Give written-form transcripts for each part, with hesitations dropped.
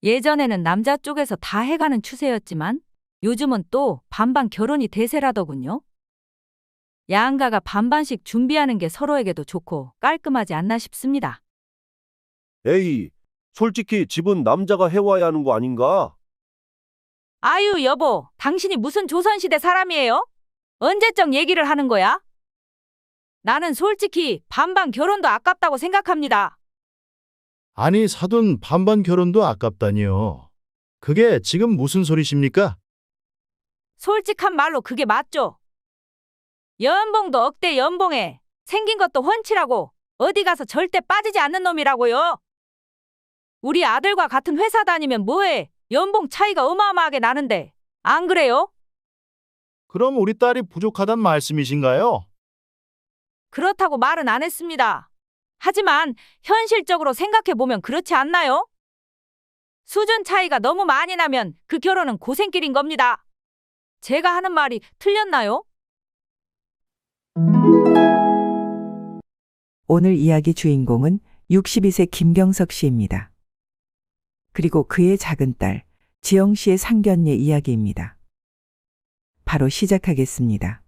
예전에는 남자 쪽에서 다 해가는 추세였지만 요즘은 또 반반 결혼이 대세라더군요. 양가가 반반씩 준비하는 게 서로에게도 좋고 깔끔하지 않나 싶습니다. 에이, 솔직히 집은 남자가 해와야 하는 거 아닌가? 아유, 여보, 당신이 무슨 조선시대 사람이에요? 언제적 얘기를 하는 거야? 나는 솔직히 반반 결혼도 아깝다고 생각합니다. 아니, 사돈 반반 결혼도 아깝다니요. 그게 지금 무슨 소리십니까? 솔직한 말로 그게 맞죠? 연봉도 억대 연봉에 생긴 것도 훤칠하고 어디 가서 절대 빠지지 않는 놈이라고요. 우리 아들과 같은 회사 다니면 뭐해? 연봉 차이가 어마어마하게 나는데. 안 그래요? 그럼 우리 딸이 부족하단 말씀이신가요? 그렇다고 말은 안 했습니다. 하지만 현실적으로 생각해보면 그렇지 않나요? 수준 차이가 너무 많이 나면 그 결혼은 고생길인 겁니다. 제가 하는 말이 틀렸나요? 오늘 이야기 주인공은 62세 김경석 씨입니다. 그리고 그의 작은 딸 지영 씨의 상견례 이야기입니다. 바로 시작하겠습니다.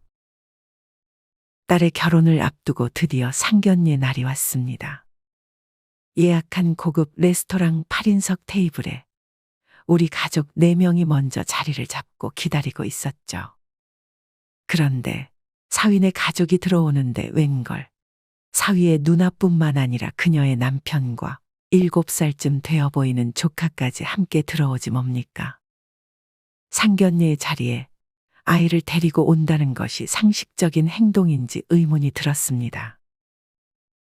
딸의 결혼을 앞두고 드디어 상견례 날이 왔습니다. 예약한 고급 레스토랑 8인석 테이블에 우리 가족 4명이 먼저 자리를 잡고 기다리고 있었죠. 그런데 사위네 가족이 들어오는데 웬걸 사위의 누나뿐만 아니라 그녀의 남편과 7살쯤 되어 보이는 조카까지 함께 들어오지 뭡니까? 상견례의 자리에 아이를 데리고 온다는 것이 상식적인 행동인지 의문이 들었습니다.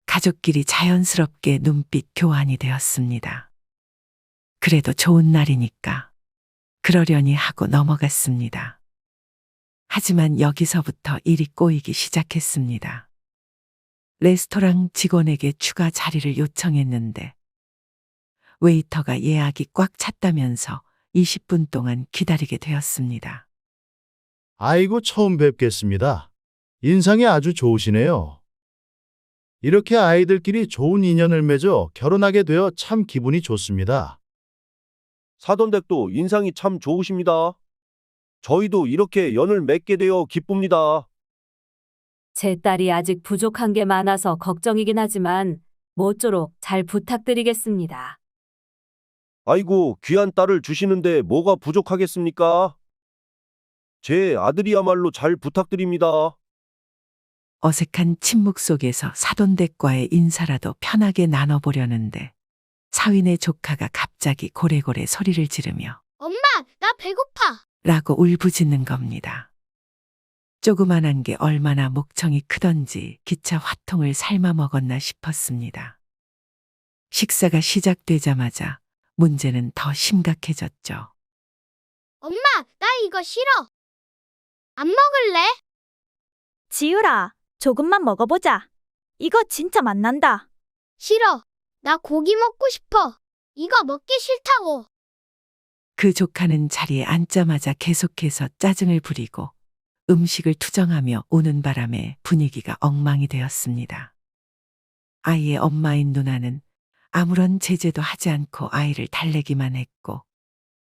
가족끼리 자연스럽게 눈빛 교환이 되었습니다. 그래도 좋은 날이니까 그러려니 하고 넘어갔습니다. 하지만 여기서부터 일이 꼬이기 시작했습니다. 레스토랑 직원에게 추가 자리를 요청했는데 웨이터가 예약이 꽉 찼다면서 20분 동안 기다리게 되었습니다. 아이고, 처음 뵙겠습니다. 인상이 아주 좋으시네요. 이렇게 아이들끼리 좋은 인연을 맺어 결혼하게 되어 참 기분이 좋습니다. 사돈댁도 인상이 참 좋으십니다. 저희도 이렇게 연을 맺게 되어 기쁩니다. 제 딸이 아직 부족한 게 많아서 걱정이긴 하지만 모쪼록 잘 부탁드리겠습니다. 아이고, 귀한 딸을 주시는데 뭐가 부족하겠습니까? 제 아들이야말로 잘 부탁드립니다. 어색한 침묵 속에서 사돈댁과의 인사라도 편하게 나눠보려는데 사위네 조카가 갑자기 고래고래 소리를 지르며 엄마, 나 배고파. 라고 울부짖는 겁니다. 조그만한 게 얼마나 목청이 크던지 기차 화통을 삶아 먹었나 싶었습니다. 식사가 시작되자마자 문제는 더 심각해졌죠. 엄마, 나 이거 싫어. 안 먹을래? 지율아, 조금만 먹어보자. 이거 진짜 맛난다. 싫어. 나 고기 먹고 싶어. 이거 먹기 싫다고. 그 조카는 자리에 앉자마자 계속해서 짜증을 부리고 음식을 투정하며 우는 바람에 분위기가 엉망이 되었습니다. 아이의 엄마인 누나는 아무런 제재도 하지 않고 아이를 달래기만 했고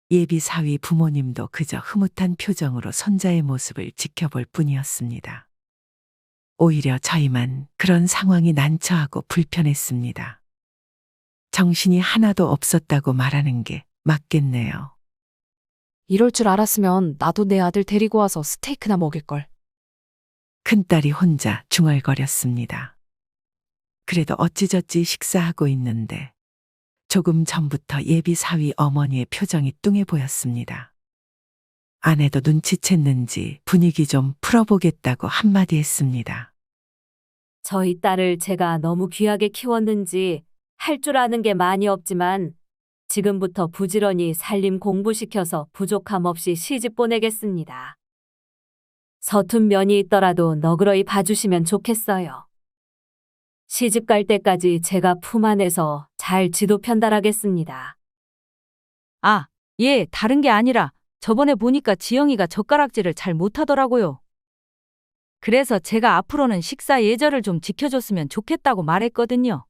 예비 사위 부모님도 그저 흐뭇한 표정으로 손자의 모습을 지켜볼 뿐이었습니다. 오히려 저희만 그런 상황이 난처하고 불편했습니다. 정신이 하나도 없었다고 말하는 게 맞겠네요. 이럴 줄 알았으면 나도 내 아들 데리고 와서 스테이크나 먹일걸. 큰딸이 혼자 중얼거렸습니다. 그래도 어찌저찌 식사하고 있는데 조금 전부터 예비 사위 어머니의 표정이 뚱해 보였습니다. 아내도 눈치챘는지 분위기 좀 풀어보겠다고 한마디 했습니다. 저희 딸을 제가 너무 귀하게 키웠는지 할 줄 아는 게 많이 없지만 지금부터 부지런히 살림 공부시켜서 부족함 없이 시집 보내겠습니다. 서툰 면이 있더라도 너그러이 봐주시면 좋겠어요. 시집 갈 때까지 제가 품 안에서 잘 지도 편달하겠습니다. 아, 예, 다른 게 아니라 저번에 보니까 지영이가 젓가락질을 잘 못하더라고요. 그래서 제가 앞으로는 식사 예절을 좀 지켜줬으면 좋겠다고 말했거든요.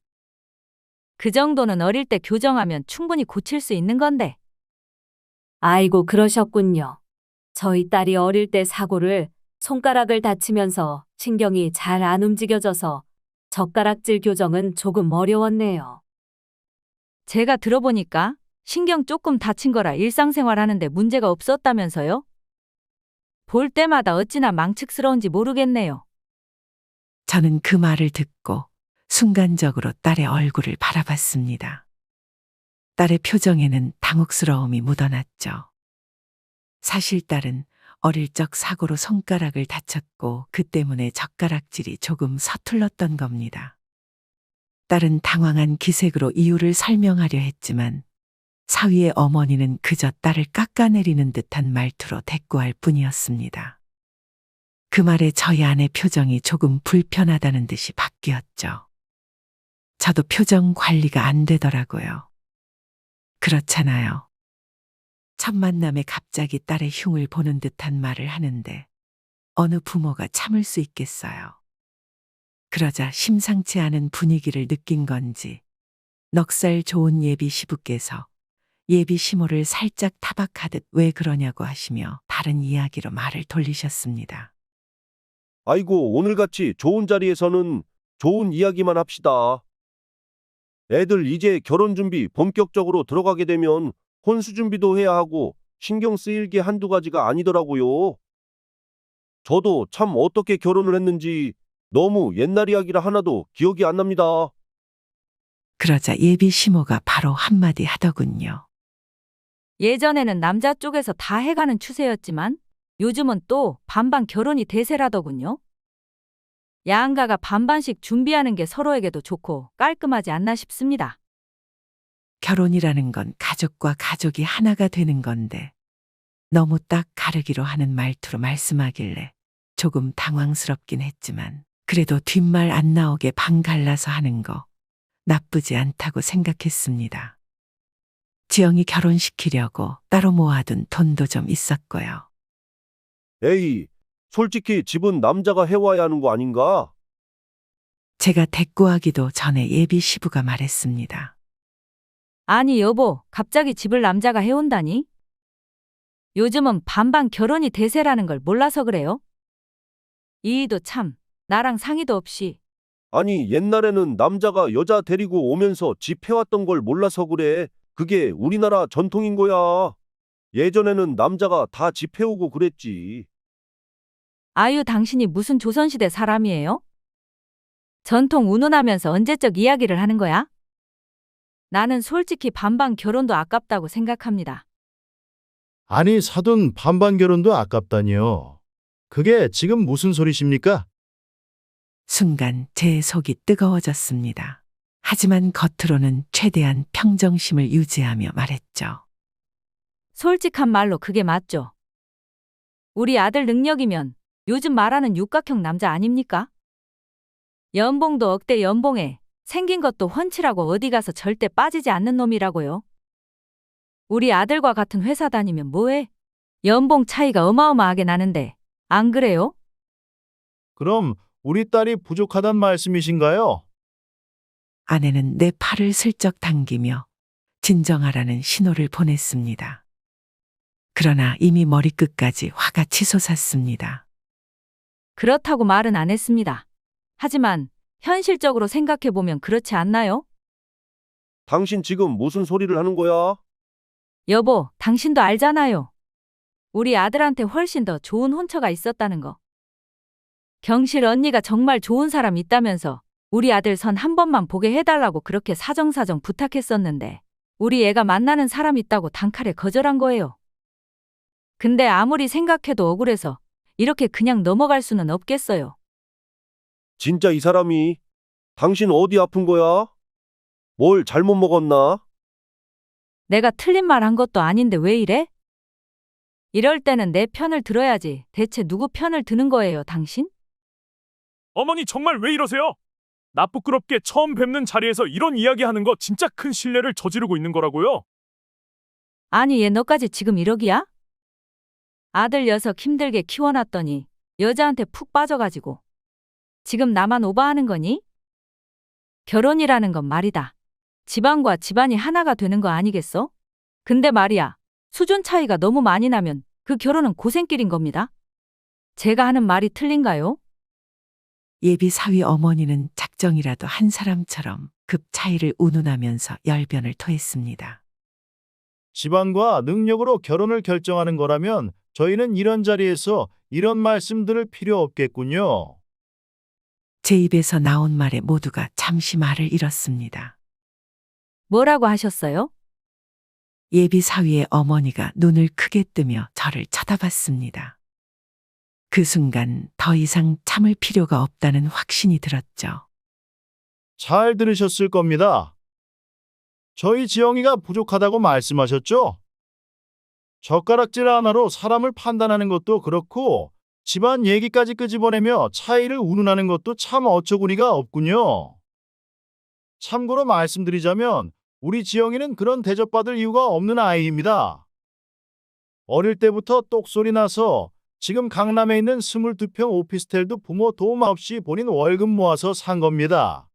그 정도는 어릴 때 교정하면 충분히 고칠 수 있는 건데. 아이고, 그러셨군요. 저희 딸이 어릴 때 사고를 손가락을 다치면서 신경이 잘 안 움직여져서 젓가락질 교정은 조금 어려웠네요. 제가 들어보니까 신경 조금 다친 거라 일상생활 하는데 문제가 없었다면서요? 볼 때마다 어찌나 망측스러운지 모르겠네요. 저는 그 말을 듣고 순간적으로 딸의 얼굴을 바라봤습니다. 딸의 표정에는 당혹스러움이 묻어났죠. 사실 딸은 어릴 적 사고로 손가락을 다쳤고 그 때문에 젓가락질이 조금 서툴렀던 겁니다. 딸은 당황한 기색으로 이유를 설명하려 했지만 사위의 어머니는 그저 딸을 깎아내리는 듯한 말투로 대꾸할 뿐이었습니다. 그 말에 저희 아내 표정이 조금 불편하다는 듯이 바뀌었죠. 저도 표정 관리가 안 되더라고요. 그렇잖아요. 첫 만남에 갑자기 딸의 흉을 보는 듯한 말을 하는데 어느 부모가 참을 수 있겠어요. 그러자 심상치 않은 분위기를 느낀 건지 넉살 좋은 예비 시부께서 예비 시모를 살짝 타박하듯 왜 그러냐고 하시며 다른 이야기로 말을 돌리셨습니다. 아이고, 오늘같이 좋은 자리에서는 좋은 이야기만 합시다. 애들 이제 결혼 준비 본격적으로 들어가게 되면 혼수 준비도 해야 하고 신경 쓰일 게 한두 가지가 아니더라고요. 저도 참 어떻게 결혼을 했는지 너무 옛날 이야기라 하나도 기억이 안 납니다. 그러자 예비 시모가 바로 한마디 하더군요. 예전에는 남자 쪽에서 다 해가는 추세였지만 요즘은 또 반반 결혼이 대세라더군요. 양가가 반반씩 준비하는 게 서로에게도 좋고 깔끔하지 않나 싶습니다. 결혼이라는 건 가족과 가족이 하나가 되는 건데 너무 딱 가르기로 하는 말투로 말씀하길래 조금 당황스럽긴 했지만 그래도 뒷말 안 나오게 방 갈라서 하는 거 나쁘지 않다고 생각했습니다. 지영이 결혼시키려고 따로 모아둔 돈도 좀 있었고요. 에이, 솔직히 집은 남자가 해와야 하는 거 아닌가? 제가 대꾸하기도 전에 예비 시부가 말했습니다. 아니 여보, 갑자기 집을 남자가 해온다니? 요즘은 반반 결혼이 대세라는 걸 몰라서 그래요? 이이도 참 나랑 상의도 없이. 아니, 옛날에는 남자가 여자 데리고 오면서 집 해왔던 걸 몰라서 그래. 그게 우리나라 전통인 거야. 예전에는 남자가 다 집 해오고 그랬지. 아유, 당신이 무슨 조선시대 사람이에요? 전통 운운하면서 언제적 이야기를 하는 거야? 나는 솔직히 반반 결혼도 아깝다고 생각합니다. 아니, 사돈 반반 결혼도 아깝다니요. 그게 지금 무슨 소리십니까? 순간 제 속이 뜨거워졌습니다. 하지만 겉으로는 최대한 평정심을 유지하며 말했죠. 솔직한 말로 그게 맞죠. 우리 아들 능력이면 요즘 말하는 육각형 남자 아닙니까? 연봉도 억대 연봉에 생긴 것도 훤칠하고 어디 가서 절대 빠지지 않는 놈이라고요. 우리 아들과 같은 회사 다니면 뭐해? 연봉 차이가 어마어마하게 나는데 안 그래요? 그럼 우리 딸이 부족하단 말씀이신가요? 아내는 내 팔을 슬쩍 당기며 진정하라는 신호를 보냈습니다. 그러나 이미 머리끝까지 화가 치솟았습니다. 그렇다고 말은 안 했습니다. 하지만 현실적으로 생각해보면 그렇지 않나요? 당신 지금 무슨 소리를 하는 거야? 여보, 당신도 알잖아요. 우리 아들한테 훨씬 더 좋은 혼처가 있었다는 거. 경실 언니가 정말 좋은 사람 있다면서 우리 아들 선 한 번만 보게 해달라고 그렇게 사정사정 부탁했었는데 우리 애가 만나는 사람 있다고 단칼에 거절한 거예요. 근데 아무리 생각해도 억울해서 이렇게 그냥 넘어갈 수는 없겠어요. 진짜 이 사람이 당신 어디 아픈 거야? 뭘 잘못 먹었나? 내가 틀린 말 한 것도 아닌데 왜 이래? 이럴 때는 내 편을 들어야지. 대체 누구 편을 드는 거예요, 당신? 어머니 정말 왜 이러세요? 나 부끄럽게 처음 뵙는 자리에서 이런 이야기하는 거 진짜 큰 실례를 저지르고 있는 거라고요. 아니, 얘 너까지 지금 이러기야? 아들 녀석 힘들게 키워놨더니 여자한테 푹 빠져가지고 지금 나만 오버하는 거니? 결혼이라는 건 말이다. 집안과 집안이 하나가 되는 거 아니겠어? 근데 말이야, 수준 차이가 너무 많이 나면 그 결혼은 고생길인 겁니다. 제가 하는 말이 틀린가요? 예비 사위 어머니는 작정이라도 한 사람처럼 급 차이를 운운하면서 열변을 토했습니다. 집안과 능력으로 결혼을 결정하는 거라면 저희는 이런 자리에서 이런 말씀 들을 필요 없겠군요. 제 입에서 나온 말에 모두가 잠시 말을 잃었습니다. 뭐라고 하셨어요? 예비 사위의 어머니가 눈을 크게 뜨며 저를 쳐다봤습니다. 그 순간 더 이상 참을 필요가 없다는 확신이 들었죠. 잘 들으셨을 겁니다. 저희 지영이가 부족하다고 말씀하셨죠? 젓가락질 하나로 사람을 판단하는 것도 그렇고 집안 얘기까지 끄집어내며 차이를 운운하는 것도 참 어처구니가 없군요. 참고로 말씀드리자면 우리 지영이는 그런 대접받을 이유가 없는 아이입니다. 어릴 때부터 똑소리 나서 지금 강남에 있는 22평 오피스텔도 부모 도움 없이 본인 월급 모아서 산 겁니다.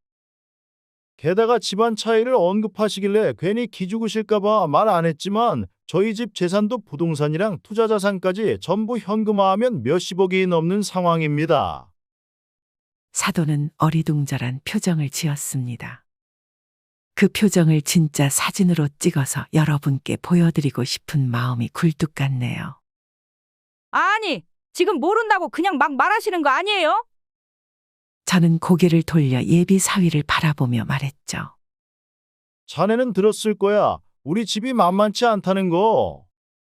게다가 집안 차이를 언급하시길래 괜히 기죽으실까봐 말 안 했지만 저희 집 재산도 부동산이랑 투자자산까지 전부 현금화하면 몇십억이 넘는 상황입니다. 사돈은 어리둥절한 표정을 지었습니다. 그 표정을 진짜 사진으로 찍어서 여러분께 보여드리고 싶은 마음이 굴뚝 같네요. 아니, 지금 모른다고 그냥 막 말하시는 거 아니에요? 저는 고개를 돌려 예비 사위를 바라보며 말했죠. 자네는 들었을 거야. 우리 집이 만만치 않다는 거.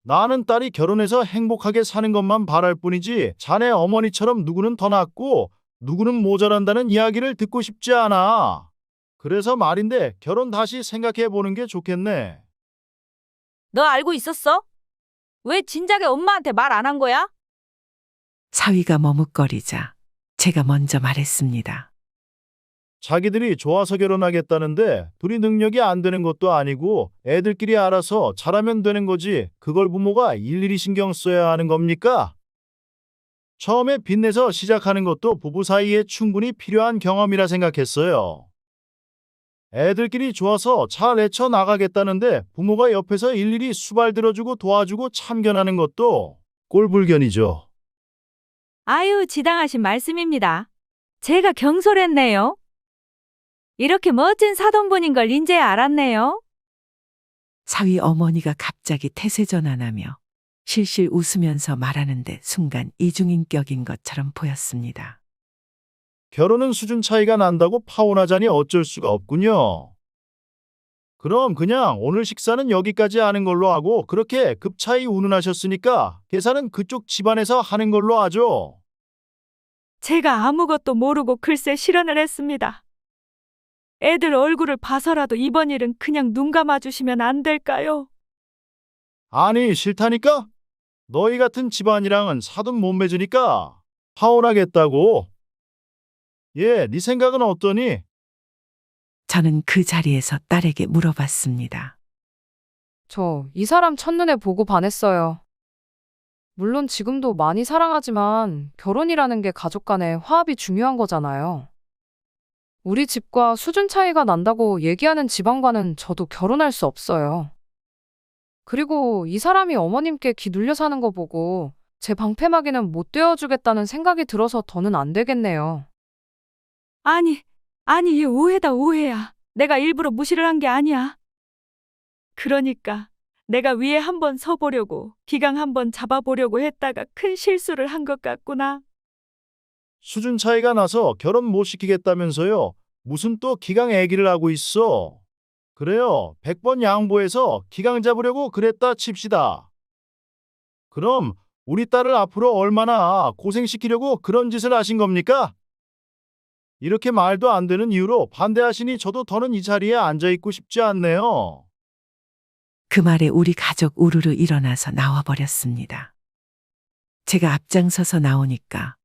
나는 딸이 결혼해서 행복하게 사는 것만 바랄 뿐이지 자네 어머니처럼 누구는 더 낫고 누구는 모자란다는 이야기를 듣고 싶지 않아. 그래서 말인데 결혼 다시 생각해 보는 게 좋겠네. 너 알고 있었어? 왜 진작에 엄마한테 말 안 한 거야? 사위가 머뭇거리자 제가 먼저 말했습니다. 자기들이 좋아서 결혼하겠다는데 둘이 능력이 안 되는 것도 아니고 애들끼리 알아서 잘하면 되는 거지 그걸 부모가 일일이 신경 써야 하는 겁니까? 처음에 빚내서 시작하는 것도 부부 사이에 충분히 필요한 경험이라 생각했어요. 애들끼리 좋아서 잘 헤쳐나가겠다는데 부모가 옆에서 일일이 수발 들어주고 도와주고 참견하는 것도 꼴불견이죠. 아유, 지당하신 말씀입니다. 제가 경솔했네요. 이렇게 멋진 사돈분인 걸 인제야 알았네요. 사위 어머니가 갑자기 태세전환하며 실실 웃으면서 말하는데 순간 이중인격인 것처럼 보였습니다. 결혼은 수준 차이가 난다고 파혼하자니 어쩔 수가 없군요. 그럼 그냥 오늘 식사는 여기까지 하는 걸로 하고 그렇게 급 차이 운운하셨으니까 계산은 그쪽 집안에서 하는 걸로 하죠. 제가 아무것도 모르고 글쎄 실언을 했습니다. 애들 얼굴을 봐서라도 이번 일은 그냥 눈 감아주시면 안 될까요? 아니 싫다니까? 너희 같은 집안이랑은 사돈 못 맺으니까 파혼하겠다고. 예, 네 생각은 어떠니? 저는 그 자리에서 딸에게 물어봤습니다. 저 이 사람 첫눈에 보고 반했어요. 물론 지금도 많이 사랑하지만 결혼이라는 게 가족 간의 화합이 중요한 거잖아요. 우리 집과 수준 차이가 난다고 얘기하는 집안과는 저도 결혼할 수 없어요. 그리고 이 사람이 어머님께 기 눌려 사는 거 보고 제 방패막이는 못 되어주겠다는 생각이 들어서 더는 안 되겠네요. 아니, 얘 오해다, 오해야. 내가 일부러 무시를 한 게 아니야. 그러니까 내가 위에 한번 서보려고, 기강 한번 잡아보려고 했다가 큰 실수를 한 것 같구나. 수준 차이가 나서 결혼 못 시키겠다면서요. 무슨 또 기강 애기를 하고 있어. 그래요. 100번 양보해서 기강 잡으려고 그랬다 칩시다. 그럼 우리 딸을 앞으로 얼마나 고생시키려고 그런 짓을 하신 겁니까? 이렇게 말도 안 되는 이유로 반대하시니 저도 더는 이 자리에 앉아있고 싶지 않네요. 그 말에 우리 가족 우르르 일어나서 나와버렸습니다. 제가 앞장서서 나오니까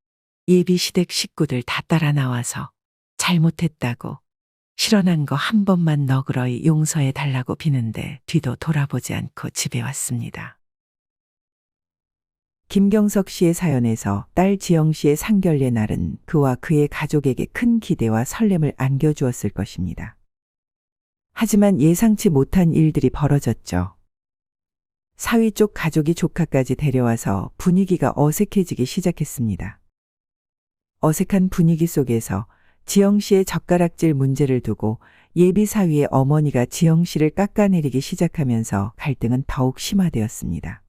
예비 시댁 식구들 다 따라 나와서 잘못했다고 실언한 거 한 번만 너그러이 용서해 달라고 비는데 뒤도 돌아보지 않고 집에 왔습니다. 김경석 씨의 사연에서 딸 지영 씨의 상견례 날은 그와 그의 가족에게 큰 기대와 설렘을 안겨주었을 것입니다. 하지만 예상치 못한 일들이 벌어졌죠. 사위 쪽 가족이 조카까지 데려와서 분위기가 어색해지기 시작했습니다. 어색한 분위기 속에서 지영 씨의 젓가락질 문제를 두고 예비 사위의 어머니가 지영 씨를 깎아내리기 시작하면서 갈등은 더욱 심화되었습니다.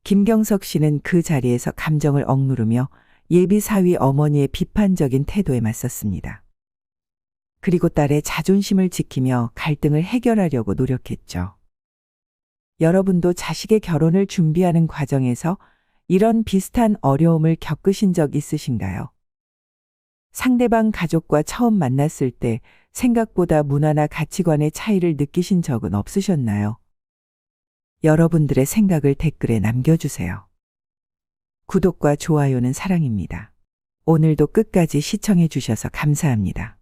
김경석 씨는 그 자리에서 감정을 억누르며 예비 사위 어머니의 비판적인 태도에 맞섰습니다. 그리고 딸의 자존심을 지키며 갈등을 해결하려고 노력했죠. 여러분도 자식의 결혼을 준비하는 과정에서 이런 비슷한 어려움을 겪으신 적 있으신가요? 상대방 가족과 처음 만났을 때 생각보다 문화나 가치관의 차이를 느끼신 적은 없으셨나요? 여러분들의 생각을 댓글에 남겨주세요. 구독과 좋아요는 사랑입니다. 오늘도 끝까지 시청해 주셔서 감사합니다.